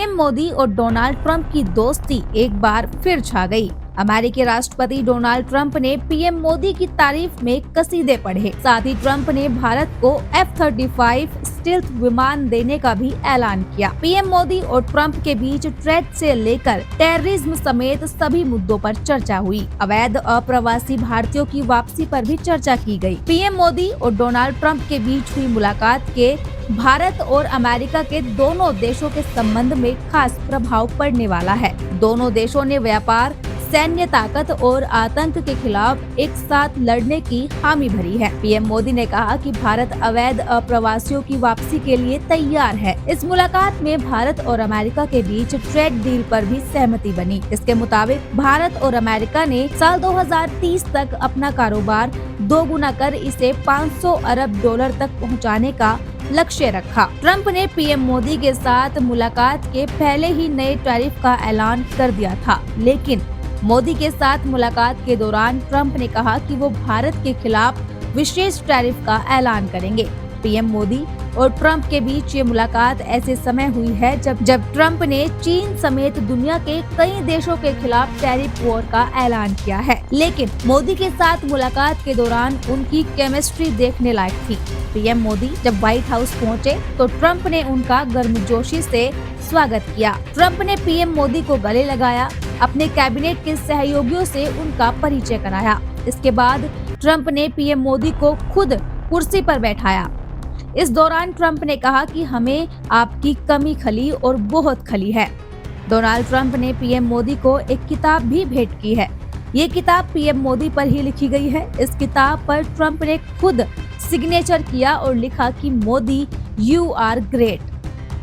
PM Modi और Donald Trump की दोस्ती एक बार फिर छा गई। अमेरिकी राष्ट्रपति डोनाल्ड ट्रंप ने पीएम मोदी की तारीफ में कसीदे पढ़े। साथ ही ट्रंप ने भारत को F-35 स्टील्थ विमान देने का भी ऐलान किया। पीएम मोदी और ट्रंप के बीच ट्रेड से लेकर टेररिज्म समेत सभी मुद्दों पर चर्चा हुई। अवैध अप्रवासी भारतीयों की वापसी पर भी चर्चा की गई। पीएम मोदी और डोनाल्ड ट्रंप के बीच हुई मुलाकात के भारत और अमेरिका के दोनों देशों के संबंध में खास प्रभाव पड़ने वाला है। दोनों देशों ने व्यापार, सैन्य ताकत और आतंक के खिलाफ एक साथ लड़ने की हामी भरी है। पीएम मोदी ने कहा कि भारत अवैध अप्रवासियों की वापसी के लिए तैयार है। इस मुलाकात में भारत और अमेरिका के बीच ट्रेड डील पर भी सहमति बनी। इसके मुताबिक भारत और अमेरिका ने साल 2030 तक अपना कारोबार दोगुना कर इसे $500 अरब तक पहुँचाने का लक्ष्य रखा। ट्रंप ने पीएम मोदी के साथ मुलाकात के पहले ही नए टैरिफ का ऐलान कर दिया था, लेकिन मोदी के साथ मुलाकात के दौरान ट्रंप ने कहा कि वो भारत के खिलाफ विशेष टैरिफ का ऐलान करेंगे। पीएम मोदी और ट्रंप के बीच ये मुलाकात ऐसे समय हुई है जब ट्रंप ने चीन समेत दुनिया के कई देशों के खिलाफ टैरिफ वॉर का ऐलान किया है। लेकिन मोदी के साथ मुलाकात के दौरान उनकी केमिस्ट्री देखने लायक थी। पीएम मोदी जब व्हाइट हाउस पहुंचे तो ट्रंप ने उनका गर्मजोशी से स्वागत किया। ट्रंप ने पीएम मोदी को गले लगाया, अपने कैबिनेट के सहयोगियों से उनका परिचय कराया। इसके बाद ट्रंप ने पीएम मोदी को खुद कुर्सी पर बैठाया। इस दौरान ट्रंप ने कहा कि हमें आपकी कमी खली और बहुत खली है। डोनाल्ड ट्रंप ने पीएम मोदी को एक किताब भी भेंट की है। ये किताब पीएम मोदी पर ही लिखी गई है। इस किताब पर ट्रंप ने खुद सिग्नेचर किया और लिखा कि मोदी यू आर ग्रेट।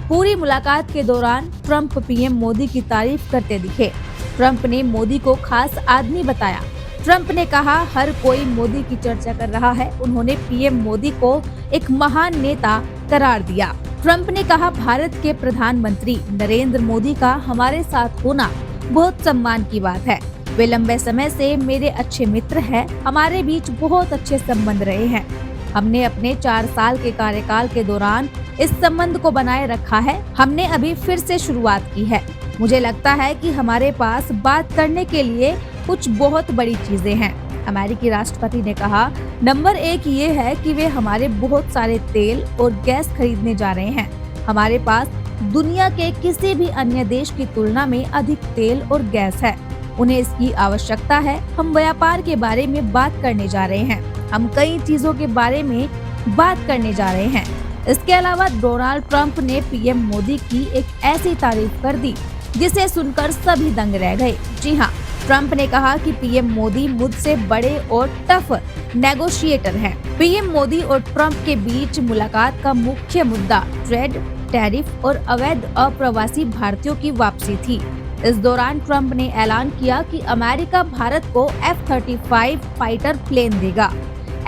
पूरी मुलाकात के दौरान ट्रंप पीएम मोदी की तारीफ करते दिखे। ट्रंप ने मोदी को खास आदमी बताया। ट्रंप ने कहा हर कोई मोदी की चर्चा कर रहा है। उन्होंने पीएम मोदी को एक महान नेता करार दिया। ट्रंप ने कहा भारत के प्रधानमंत्री नरेंद्र मोदी का हमारे साथ होना बहुत सम्मान की बात है। वे लंबे समय से मेरे अच्छे मित्र हैं। हमारे बीच बहुत अच्छे संबंध रहे हैं। हमने अपने 4 साल के कार्यकाल के दौरान इस संबंध को बनाए रखा है। हमने अभी फिर से शुरुआत की है। मुझे लगता है कि हमारे पास बात करने के लिए कुछ बहुत बड़ी चीजें हैं। अमेरिकी राष्ट्रपति ने कहा नंबर 1 ये है कि वे हमारे बहुत सारे तेल और गैस खरीदने जा रहे हैं। हमारे पास दुनिया के किसी भी अन्य देश की तुलना में अधिक तेल और गैस है। उन्हें इसकी आवश्यकता है। हम व्यापार के बारे में बात करने जा रहे हैं। हम कई चीजों के बारे में बात करने जा रहे हैं। इसके अलावा डोनाल्ड ट्रंप ने पीएम मोदी की एक ऐसी तारीफ कर दी जिसे सुनकर सभी दंग रह गए। जी हाँ, ट्रंप ने कहा कि पीएम मोदी मुझसे बड़े और टफ नेगोशिएटर हैं। पीएम मोदी और ट्रंप के बीच मुलाकात का मुख्य मुद्दा ट्रेड, टैरिफ और अवैध अप्रवासी भारतीयों की वापसी थी। इस दौरान ट्रंप ने ऐलान किया कि अमेरिका भारत को F-35 फाइटर प्लेन देगा।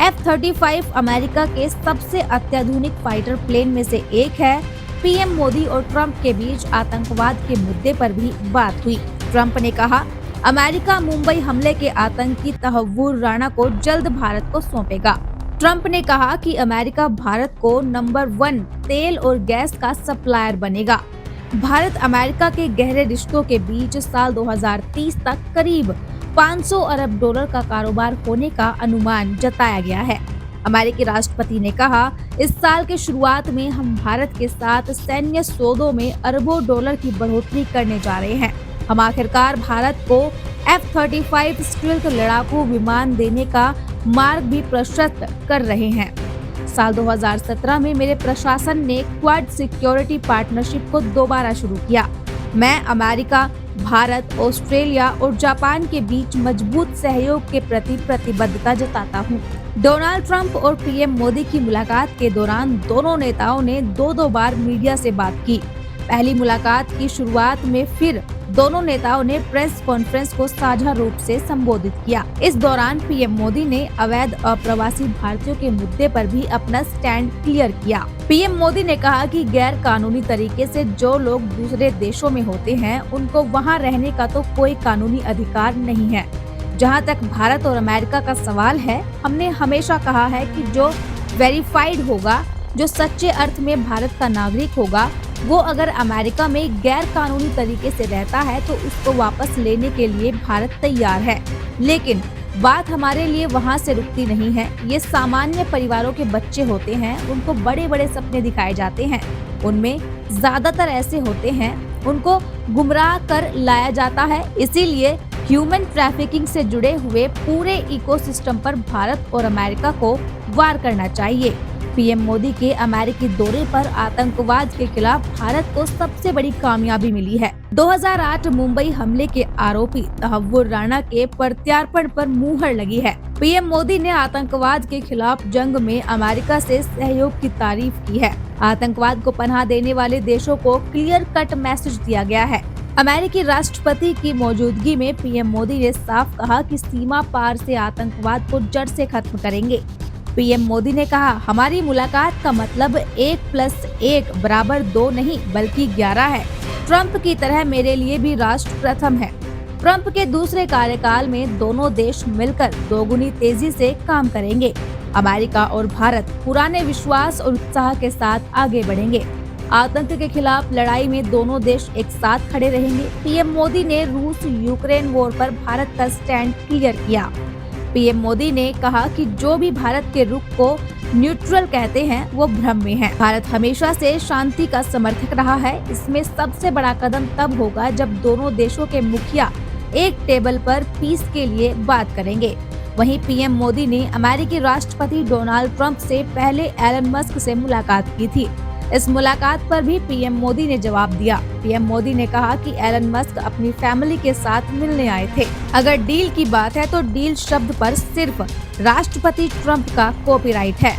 F-35 अमेरिका के सबसे अत्याधुनिक फाइटर प्लेन में से एक है। पीएम मोदी और ट्रंप के बीच आतंकवाद के मुद्दे पर भी बात हुई। ट्रंप ने कहा अमेरिका मुंबई हमले के आतंकी तहव्वुर राणा को जल्द भारत को सौंपेगा। ट्रंप ने कहा कि अमेरिका भारत को नंबर 1 तेल और गैस का सप्लायर बनेगा। भारत अमेरिका के गहरे रिश्तों के बीच साल 2030 तक करीब $500 अरब का कारोबार होने का अनुमान जताया गया है। अमेरिकी राष्ट्रपति ने कहा इस साल के शुरुआत में हम भारत के साथ सैन्य सौदों में अरबों डॉलर की बढ़ोतरी करने जा रहे हैं। हम आखिरकार भारत को F-35 स्टील्थ लड़ाकू विमान देने का मार्ग भी प्रशस्त कर रहे हैं। साल 2017 में मेरे प्रशासन ने क्वाड सिक्योरिटी पार्टनरशिप को दोबारा शुरू किया। मैं अमेरिका, भारत, ऑस्ट्रेलिया और जापान के बीच मजबूत सहयोग के प्रति प्रतिबद्धता जताता हूँ। डोनाल्ड ट्रंप और पीएम मोदी की मुलाकात के दौरान दोनों नेताओं ने 2 बार मीडिया से बात की। पहली मुलाकात की शुरुआत में फिर दोनों नेताओं ने प्रेस कॉन्फ्रेंस को साझा रूप से संबोधित किया। इस दौरान पीएम मोदी ने अवैध अप्रवासी भारतीयों के मुद्दे पर भी अपना स्टैंड क्लियर किया। पीएम मोदी ने कहा कि गैर कानूनी तरीके से जो लोग दूसरे देशों में होते हैं उनको वहां रहने का तो कोई कानूनी अधिकार नहीं है। जहां तक भारत और अमेरिका का सवाल है, हमने हमेशा कहा है कि जो वेरीफाइड होगा, जो सच्चे अर्थ में भारत का नागरिक होगा, वो अगर अमेरिका में गैर कानूनी तरीके से रहता है तो उसको वापस लेने के लिए भारत तैयार है। लेकिन बात हमारे लिए वहाँ से रुकती नहीं है। ये सामान्य परिवारों के बच्चे होते हैं, उनको बड़े बड़े सपने दिखाए जाते हैं। उनमें ज्यादातर ऐसे होते हैं, उनको गुमराह कर लाया जाता है। इसीलिए ह्यूमन ट्रैफिकिंग से जुड़े हुए पूरे इकोसिस्टम पर भारत और अमेरिका को वार करना चाहिए। पीएम मोदी के अमेरिकी दौरे पर आतंकवाद के खिलाफ भारत को सबसे बड़ी कामयाबी मिली है। 2008 मुंबई हमले के आरोपी तहव्वुर राणा के प्रत्यार्पण पर मुहर लगी है। पीएम मोदी ने आतंकवाद के खिलाफ जंग में अमेरिका से सहयोग की तारीफ की है। आतंकवाद को पनाह देने वाले देशों को क्लियर कट मैसेज दिया गया है। अमेरिकी राष्ट्रपति की मौजूदगी में पीएम मोदी ने साफ कहा कि सीमा पार से आतंकवाद को जड़ से खत्म करेंगे। पीएम मोदी ने कहा, हमारी मुलाकात का मतलब 1+1=2 नहीं बल्कि 11 है। ट्रंप की तरह मेरे लिए भी राष्ट्र प्रथम है। ट्रंप के दूसरे कार्यकाल में दोनों देश मिलकर दोगुनी तेजी से काम करेंगे। अमेरिका और भारत पुराने विश्वास और उत्साह के साथ आगे बढ़ेंगे। आतंक के खिलाफ लड़ाई में दोनों देश एक साथ खड़े रहेंगे। पीएम मोदी ने रूस यूक्रेन वॉर पर भारत का स्टैंड क्लियर किया। पीएम मोदी ने कहा कि जो भी भारत के रुख को न्यूट्रल कहते हैं वो भ्रम में है। भारत हमेशा से शांति का समर्थक रहा है। इसमें सबसे बड़ा कदम तब होगा जब दोनों देशों के मुखिया एक टेबल पर पीस के लिए बात करेंगे। वहीं पीएम मोदी ने अमेरिकी राष्ट्रपति डोनाल्ड ट्रंप से पहले एलन मस्क से मुलाकात की थी। इस मुलाकात पर भी पीएम मोदी ने जवाब दिया। पीएम मोदी ने कहा कि एलन मस्क अपनी फैमिली के साथ मिलने आए थे। अगर डील की बात है तो डील शब्द पर सिर्फ राष्ट्रपति ट्रंप का कॉपीराइट है।